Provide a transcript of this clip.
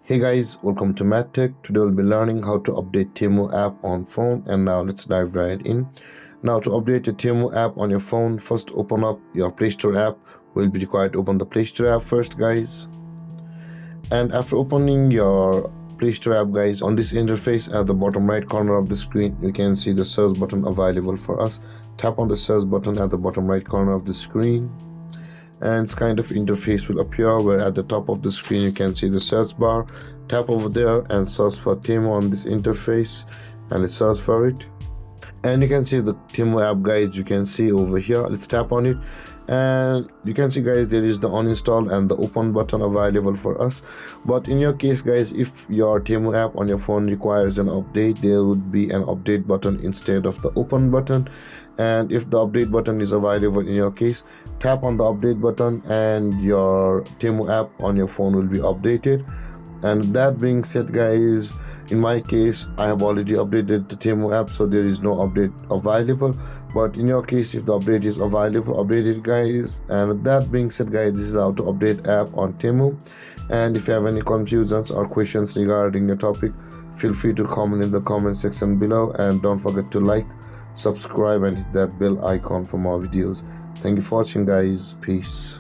Hey guys, welcome to MadTech. Today we'll be learning how to update Temu app on phone, and now let's dive right in. Now to update the Temu app on your phone, first open up your Play Store app. We'll be required to open the Play Store app first, guys. And after opening your Play Store app, guys, on this interface at the bottom right corner of the screen, you can see the search button available for us. Tap on the search button at the bottom right corner of the screen, and it's kind of interface will appear where at the top of the screen you can see the search bar. Tap over there and search for Temu on this interface, and let's search for it. And you can see the Temu app, guys. You can see over here. Let's tap on it, and you can see, guys, there is the uninstall and the open button available for us. But in your case, guys, if your Temu app on your phone requires an update, there would be an update button instead of the open button. And if the update button is available in your case, tap on the update button and your Temu app on your phone will be updated. And that being said, guys, in my case, I have already updated the Temu app, so there is no update available. But in your case, if the update is available, update it, guys. And that being said, guys, this is how to update app on Temu. And if you have any confusions or questions regarding the topic, feel free to comment in the comment section below, and don't forget to like, subscribe, and hit that bell icon for more videos. Thank you for watching, guys. Peace.